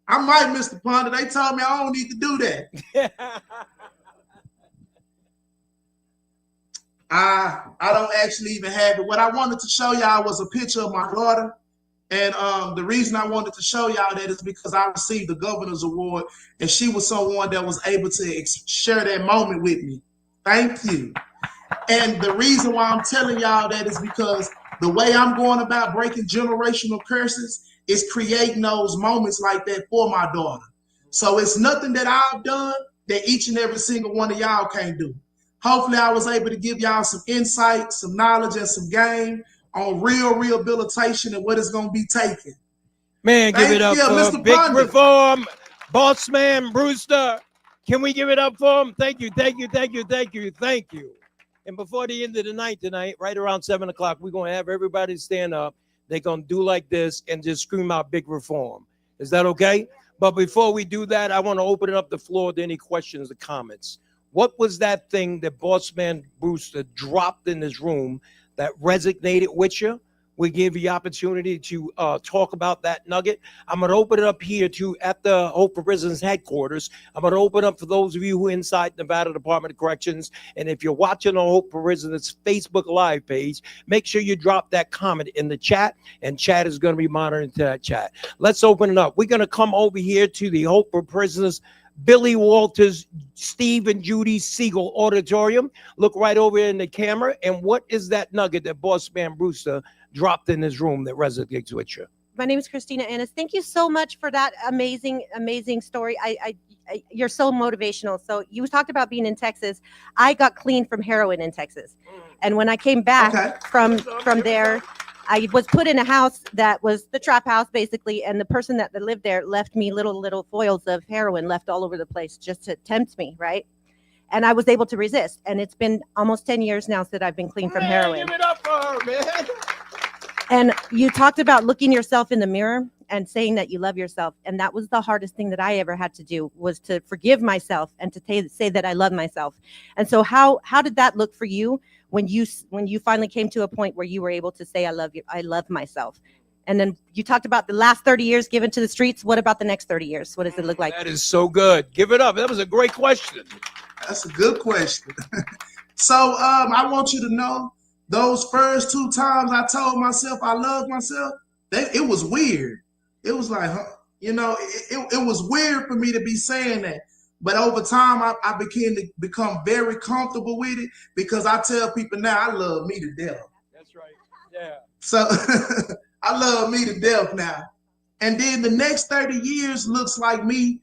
I might, Mr. Ponder. They told me I don't need to do that. I don't actually even have it. What I wanted to show y'all was a picture of my daughter. And the reason I wanted to show y'all that is because I received the governor's award, and she was someone that was able to share that moment with me. Thank you. And the reason why I'm telling y'all that is because the way I'm going about breaking generational curses is creating those moments like that for my daughter. So it's nothing that I've done that each and every single one of y'all can't do. Hopefully I was able to give y'all some insight, some knowledge, and some game on real rehabilitation and what it's going to be taking. Man, give it up for Mr. Big Ponder. Reform, Bossman, Brewster. Can we give it up for him? Thank you, thank you, thank you, thank you, thank you. And before the end of the night tonight, right around 7 o'clock, we're going to have everybody stand up. They're going to do like this and just scream out Big Reform. Is that okay? But before we do that, I want to open up the floor to any questions or comments. What was that thing that Bossman Brewster dropped in his room that resonated with you? We give you the opportunity to talk about that nugget. I'm going to open it up here at the Hope for Prisons headquarters. I'm going to open up for those of you who are inside Nevada Department of Corrections. And if you're watching on Hope for Prisons Facebook Live page, make sure you drop that comment in the chat, and chat is going to be monitoring that chat. Let's open it up. We're going to come over here to the Hope for Prisons Billy Walters, Steve and Judy Siegel Auditorium. Look right over in the camera. And what is that nugget that Bossman Brewster dropped in his room that resonates with you? My name is Christina Ennis. Thank you so much for that amazing story. You're so motivational. So you talked about being in Texas. I got clean from heroin in Texas. And when I came back from there, I was put in a house that was the trap house, basically, and the person that lived there left me little foils of heroin left all over the place just to tempt me, right? And I was able to resist. And it's been almost 10 years now since I've been clean from heroin. Give it up for her, man. And you talked about looking yourself in the mirror and saying that you love yourself. And that was the hardest thing that I ever had to do, was to forgive myself and to say that I love myself. And so how did that look for you when you finally came to a point where you were able to say, I love myself? And then you talked about the last 30 years given to the streets. What about the next 30 years? What does it look like? That is so good. Give it up. That was a great question. That's a good question. So I want you to know, those first 2 times I told myself I love myself, it was weird. It was like, it was weird for me to be saying that. But over time, I began to become very comfortable with it, because I tell people now I love me to death. That's right. Yeah. So I love me to death now. And then the next 30 years looks like me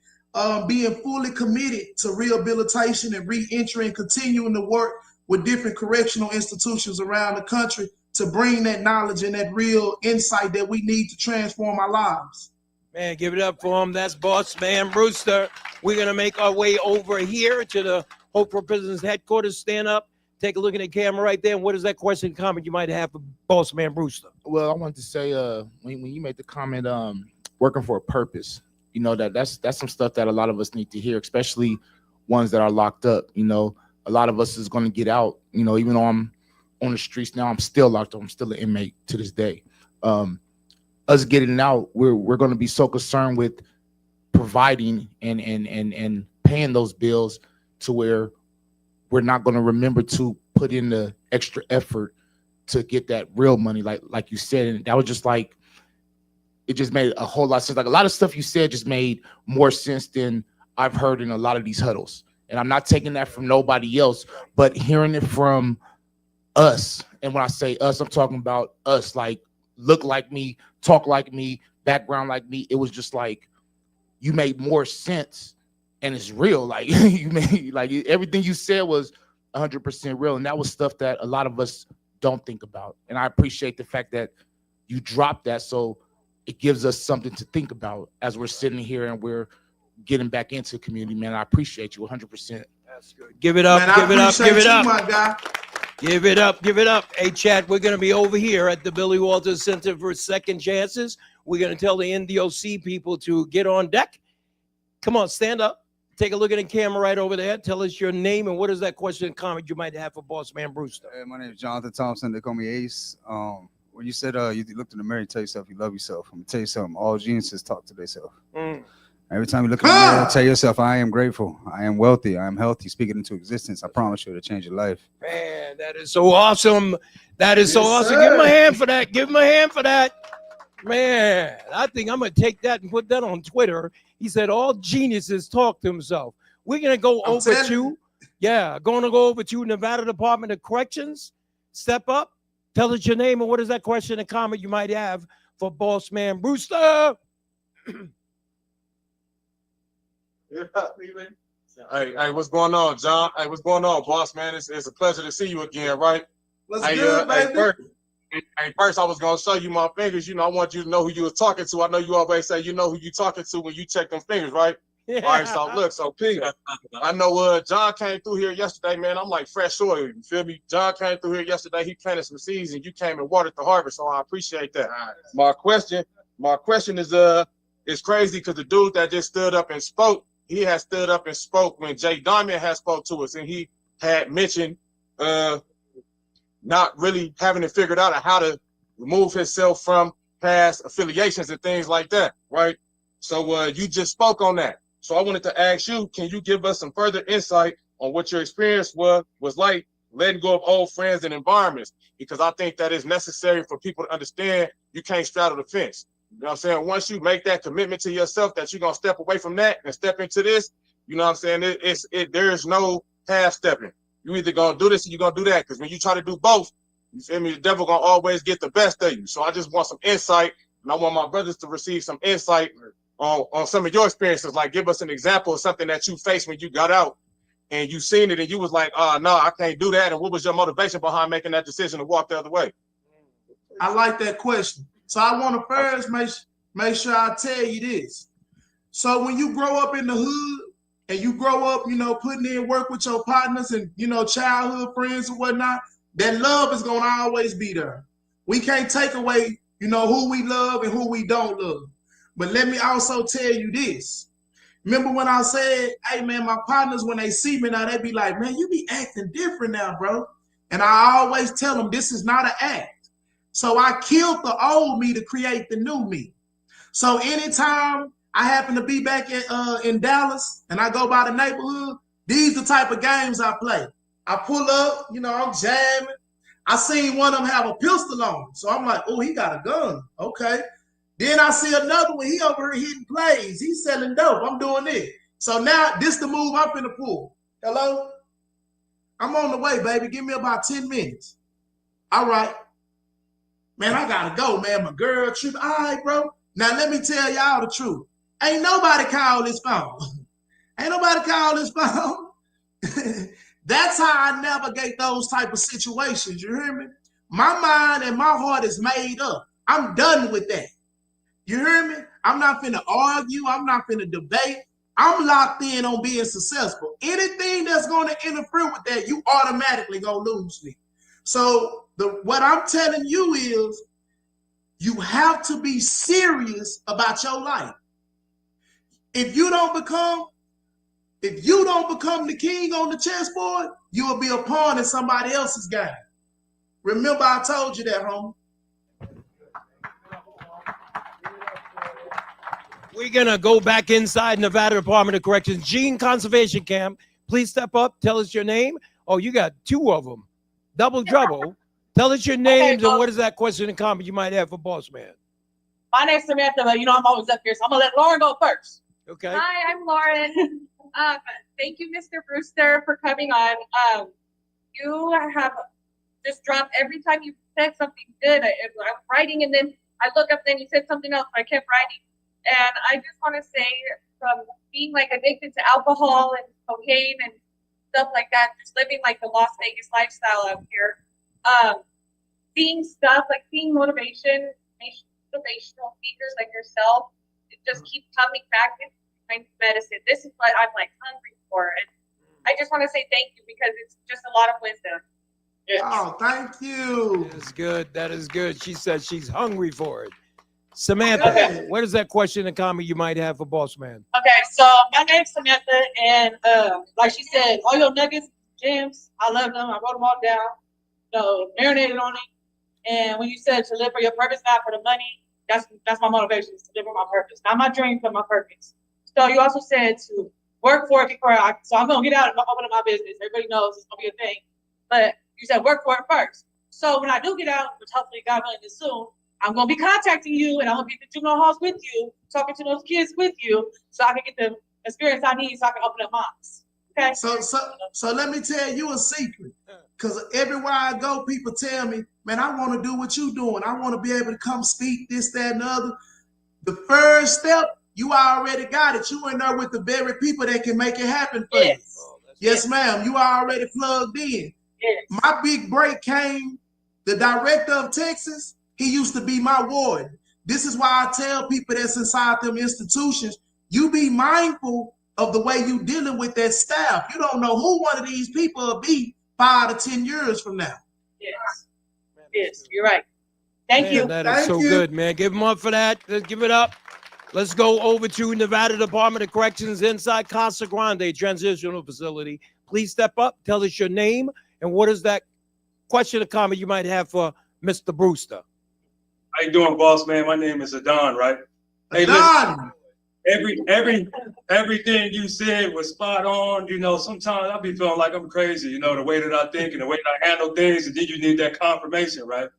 being fully committed to rehabilitation and re-entry and continuing to work with different correctional institutions around the country to bring that knowledge and that real insight that we need to transform our lives. Man, give it up for him. That's Bossman Brewster. We're going to make our way over here to the Hope for Prisons headquarters. Stand up. Take a look at the camera right there. And what is that question, comment you might have for Bossman Brewster? Well, I wanted to say, when you made the comment, working for a purpose, that's some stuff that a lot of us need to hear, especially ones that are locked up. A lot of us is going to get out, even though I'm on the streets now, I'm still locked up. I'm still an inmate to this day. Us getting out, we're going to be so concerned with providing and paying those bills to where we're not going to remember to put in the extra effort to get that real money, like you said. And that was just like, it just made a whole lot of sense. Like, a lot of stuff you said just made more sense than I've heard in a lot of these huddles. And I'm not taking that from nobody else, but hearing it from us. And when I say us, I'm talking about us, like, look like me, talk like me, background like me. It was just like, you made more sense, and it's real. Like, you made, like, everything you said was 100% real. And that was stuff that a lot of us don't think about. And I appreciate the fact that you dropped that, so it gives us something to think about as we're sitting here and we're getting back into the community, man. I appreciate you 100%. That's good. Give it up, Man, give it up, give it up. My guy. Give it up, give it up. Hey, Chad, we're going to be over here at the Billy Walters Center for Second Chances. We're going to tell the NDOC people to get on deck. Come on, stand up. Take a look at the camera right over there. Tell us your name and what is that question and comment you might have for Bossman Brewster. Hey, my name is Jonathan Thompson. They call me Ace. When you said you looked in the mirror and tell yourself you love yourself, I'm going to tell you something. All geniuses talk to themselves. Every time you look in the mirror, tell yourself, I am grateful, I am wealthy, I am healthy. Speak it into existence. I promise you it'll change your life. Man, that is so awesome. That is so awesome. Give him a hand for that. Give him a hand for that. Man, I think I'm going to take that and put that on Twitter. He said all geniuses talk to themselves. We're going to go over to Nevada Department of Corrections. Step up. Tell us your name and what is that question and comment you might have for Bossman Brewster. Hey, what's going on, John? Hey, what's going on, boss man? It's a pleasure to see you again, right? What's good, baby? First, I was gonna show you my fingers. I want you to know who you was talking to. I know you always say you know who you talking to when you check them fingers, right? Yeah. All right, so look, P, I know John came through here yesterday, man. I'm like fresh soil, you feel me? John came through here yesterday. He planted some seeds, and you came and watered the harvest, so I appreciate that. My question is, it's crazy because the dude that just stood up and spoke, he had stood up and spoke when Jay Diamond had spoke to us, and he had mentioned not really having it figured out how to remove himself from past affiliations and things like that, right? So you just spoke on that. So I wanted to ask you, can you give us some further insight on what your experience was like letting go of old friends and environments? Because I think that is necessary for people to understand you can't straddle the fence. You know what I'm saying? Once you make that commitment to yourself that you're going to step away from that and step into this, you know what I'm saying? There is no half stepping. You either going to do this or you're going to do that. Because when you try to do both, you feel me? The devil going to always get the best of you. So I just want some insight, and I want my brothers to receive some insight on some of your experiences. Like, give us an example of something that you faced when you got out and you seen it and you was like, no, I can't do that. And what was your motivation behind making that decision to walk the other way? I like that question. So I want to first make sure I tell you this. So when you grow up in the hood and you grow up, you know, putting in work with your partners and, you know, childhood friends and whatnot, that love is going to always be there. We can't take away, you know, who we love and who we don't love. But let me also tell you this. Remember when I said, hey, man, my partners, when they see me now, they be like, man, you be acting different now, bro. And I always tell them this is not an act. So I killed the old me to create the new me. So anytime I happen to be back in Dallas and I go by the neighborhood, these the type of games I play. I pull up, you know, I'm jamming. I seen one of them have a pistol on. So I'm like, oh, he got a gun. Okay. Then I see another one. He over here hitting plays. He's selling dope. I'm doing it. So now this the move I'm finna pull. Hello? I'm on the way, baby. Give me about 10 minutes. All right. Man, I gotta go, man. My girl trip. All right, bro. Now let me tell y'all the truth. Ain't nobody call this phone. Ain't nobody call this phone. That's how I navigate those type of situations. You hear me? My mind and my heart is made up. I'm done with that. You hear me? I'm not finna argue. I'm not finna debate. I'm locked in on being successful. Anything that's gonna interfere with that, you automatically gonna lose me. So what I'm telling you is you have to be serious about your life. If you don't become the king on the chessboard, you will be a pawn in somebody else's game. Remember, I told you that, homie. We're going to go back inside Nevada Department of Corrections Gene Conservation Camp. Please step up. Tell us your name. Oh, you got two of them. Double trouble. Tell us your names and what is that question and comment you might have for Bossman. My name's Samantha, but you know I'm always up here, so I'm going to let Lauren go first. Okay. Hi, I'm Lauren. Thank you, Mr. Brewster, for coming on. You have just dropped every time you said something good. I'm writing, and then I look up, then you said something else, but I kept writing. And I just want to say, from being like addicted to alcohol and cocaine and stuff like that, just living like the Las Vegas lifestyle out here, seeing stuff like seeing motivational speakers like yourself, it just keeps coming back into my medicine. This is what I'm like hungry for, and I just want to say thank you because it's just a lot of wisdom. Yes. Oh, thank you. That is good. That is good. She said she's hungry for it. Samantha, okay. What is that question and comment you might have for Bossman? Okay, so my name's Samantha, and like she said, all your nuggets, gems, I love them. I wrote them all down, marinated on it. And when you said to live for your purpose, not for the money, that's my motivation, is to live for my purpose. Not my dream, but my purpose. So you also said to work for it before so I'm going to get out and open up my business. Everybody knows it's going to be a thing. But you said work for it first. So when I do get out, which hopefully God willing is soon, I'm going to be contacting you, and I'm going to be at the juvenile halls with you, talking to those kids with you, so I can get the experience I need so I can open up mines. Okay? So let me tell you a secret. Because everywhere I go, people tell me, man, I want to do what you're doing. I want to be able to come speak, this, that, and the other. The first step, you already got it. You in there with the very people that can make it happen for you. Yes, ma'am. You already plugged in. Yes. My big break came, the director of Texas, he used to be my warden. This is why I tell people that's inside them institutions, you be mindful of the way you dealing with that staff. You don't know who one of these people will be 5 to 10 years from now. Yes. Yes, you're right. Thank you. That is so good, man. Give them up for that. Let's give it up. Let's go over to Nevada Department of Corrections inside Casa Grande Transitional Facility. Please step up. Tell us your name and what is that question or comment you might have for Mr. Brewster. How you doing, boss man? My name is Adon, right? Hey, Adon. listen, everything you said was spot on. You know, sometimes I be feeling like I'm crazy, you know, the way that I think and the way that I handle things, and then you need that confirmation, right?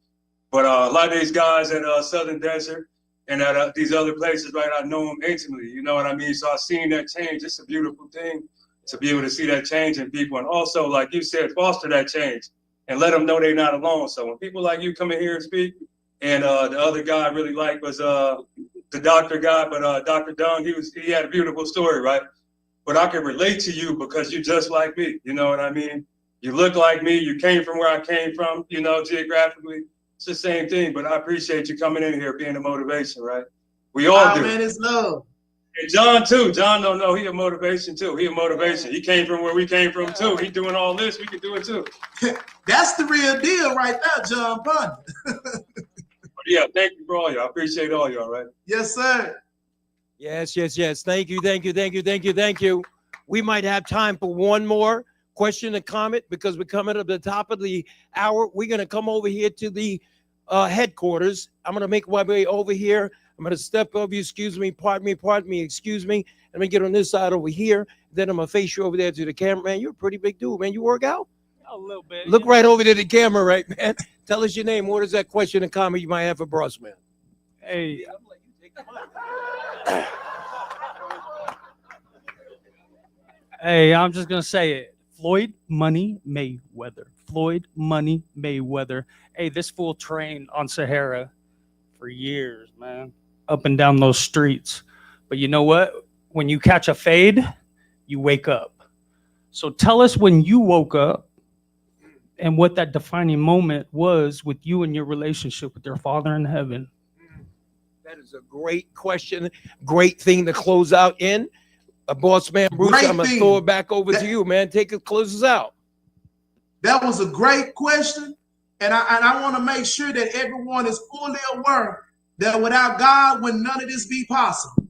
But a lot of these guys at Southern Desert and at these other places, right, I know them intimately, you know what I mean? So I've seen that change. It's a beautiful thing to be able to see that change in people. And also, like you said, foster that change and let them know they're not alone. So when people like you come in here and speak, and the other guy I really liked was the doctor guy, but Dr. Dung, he had a beautiful story, right? But I can relate to you because you're just like me, you know what I mean? You look like me, you came from where I came from, you know, geographically. It's the same thing, but I appreciate you coming in here being a motivation, right? We all do. Man, it's love. And John too. John don't know he a motivation too. He a motivation. He came from where we came from too. He doing all this. We can do it too. That's the real deal right there, John Ponder. Yeah, thank you for all y'all. I appreciate all y'all, right? Yes, sir. Yes. Thank you. We might have time for one more question and comment because we're coming up to the top of the hour. We're going to come over here to the headquarters. I'm going to make my way over here. I'm going to step over you. Excuse me. Pardon me. Excuse me. Let me get on this side over here. Then I'm going to face you over there to the camera. Man, you're a pretty big dude, man. You work out? A little bit. Look right over to the camera, right, man? Tell us your name. What is that question and comment you might have for Bossman? Hey. Hey, I'm just going to say it. Floyd Money Mayweather. Floyd Money Mayweather. Hey, this fool trained on Sahara for years, man. Up and down those streets. But you know what? When you catch a fade, you wake up. So tell us when you woke up and what that defining moment was with you and your relationship with your Father in heaven. That is a great question. Great thing to close out in. Bossman Brewster, I'm going to throw it back over to you, man. Take it, close us out. That was a great question. And I want to make sure that everyone is fully aware that without God, would none of this be possible.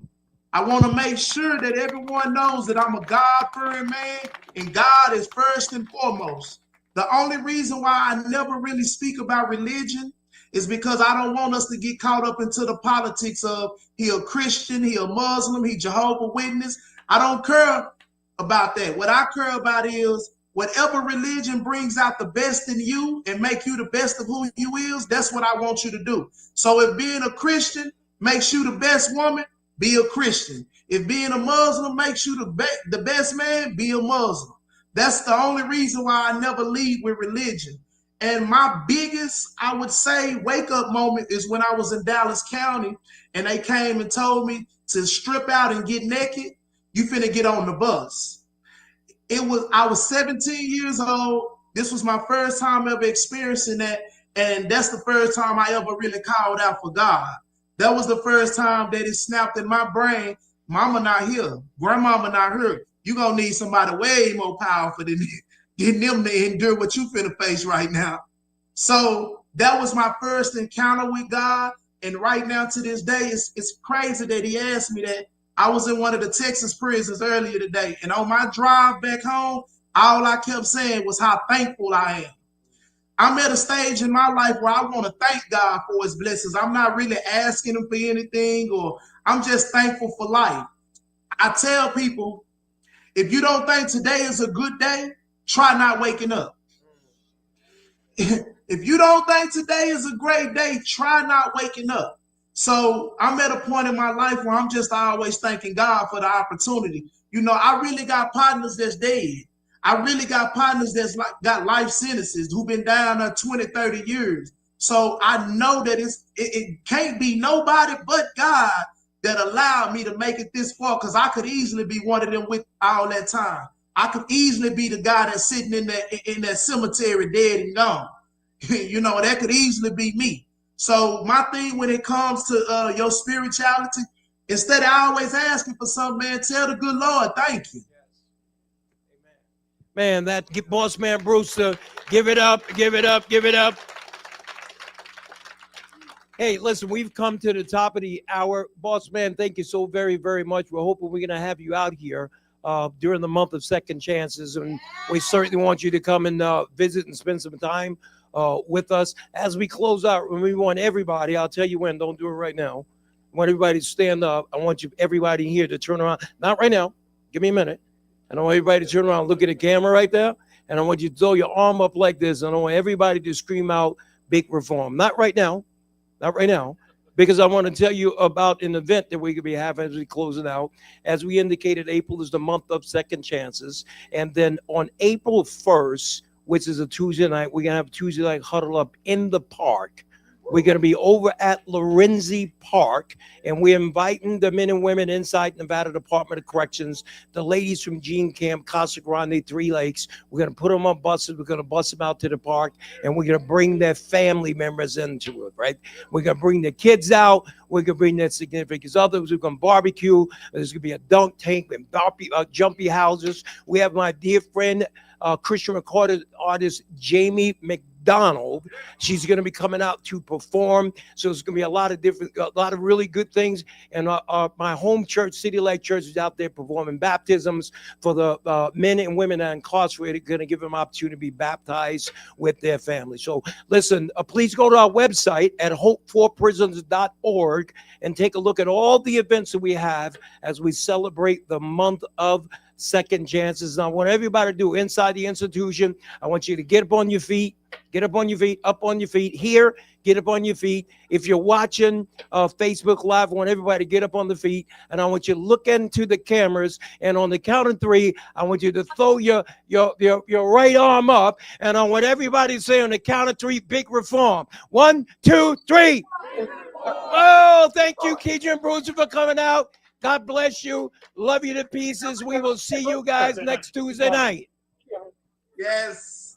I want to make sure that everyone knows that I'm a God-fearing man and God is first and foremost. The only reason why I never really speak about religion is because I don't want us to get caught up into the politics of he a Christian, he a Muslim, he Jehovah's Witness. I don't care about that. What I care about is whatever religion brings out the best in you and make you the best of who you is, that's what I want you to do. So if being a Christian makes you the best woman, be a Christian. If being a Muslim makes you the best man, be a Muslim. That's the only reason why I never lead with religion. And my biggest, I would say, wake-up moment is when I was in Dallas County and they came and told me to strip out and get naked. You finna get on the bus. I was 17 years old. This was my first time ever experiencing that. And that's the first time I ever really called out for God. That was the first time that it snapped in my brain. Mama not here. Grandmama not here. You gonna need somebody way more powerful than them to endure what you finna face right now. So that was my first encounter with God. And right now to this day, it's crazy that he asked me that. I was in one of the Texas prisons earlier today. And on my drive back home, all I kept saying was how thankful I am. I'm at a stage in my life where I want to thank God for his blessings. I'm not really asking him for anything, or I'm just thankful for life. I tell people, if you don't think today is a good day, try not waking up. If you don't think today is a great day, try not waking up. So I'm at a point in my life where I'm just always thanking God for the opportunity. You know, I really got partners that's dead. I really got partners that's got life sentences who've been down there 20, 30 years. So I know that it can't be nobody but God that allowed me to make it this far, because I could easily be one of them with all that time. I could easily be the guy that's sitting in that cemetery dead and gone. You know, that could easily be me. So my thing when it comes to your spirituality, instead of always asking for something, man, tell the good Lord, thank you. Man, that Bossman Brewster, give it up. Hey, listen, we've come to the top of the hour. Bossman, thank you so very, very much. We're hoping we're going to have you out here during the month of Second Chances, and we certainly want you to come and visit and spend some time with us as we close out. And we want everybody, I'll tell you when, don't do it right now. I want everybody to stand up. I want everybody here to turn around. Not right now. Give me a minute. And I want everybody to turn around, look at the camera right there. And I want you to throw your arm up like this. And I want everybody to scream out big reform. Not right now. Not right now. Because I want to tell you about an event that we could be having as we close it out. As we indicated, April is the month of second chances. And then on April 1st, which is a Tuesday night, we're going to have a Tuesday night huddle up in the park. We're going to be over at Lorenzi Park, and we're inviting the men and women inside Nevada Department of Corrections, the ladies from Gene Camp, Casa Grande, 3 Lakes. We're going to put them on buses. We're going to bus them out to the park, and we're going to bring their family members into it, right? We're going to bring the kids out. We're going to bring their significant others. We're going to barbecue. There's going to be a dunk tank and jumpy houses. We have my dear friend, Christian recorded artist Jamie McDonald. She's going to be coming out to perform. So it's going to be a lot of really good things. And my home church, City Light Church, is out there performing baptisms for the men and women that are incarcerated, going to give them opportunity to be baptized with their family. So listen, please go to our website at hopeforprisons.org and take a look at all the events that we have as we celebrate the month of second chances. And I want everybody to do inside the institution. I want you to get up on your feet, up on your feet here, get up on your feet. If you're watching Facebook Live, I want everybody to get up on the feet, and I want you to look into the cameras, and on the count of 3, I want you to throw your right arm up, and I want everybody to say on the count of 3, big reform. 1, 2, 3. Oh, thank you, Keidrain Brewster, for coming out. God bless you. Love you to pieces. We will see you guys next Tuesday night. Yes.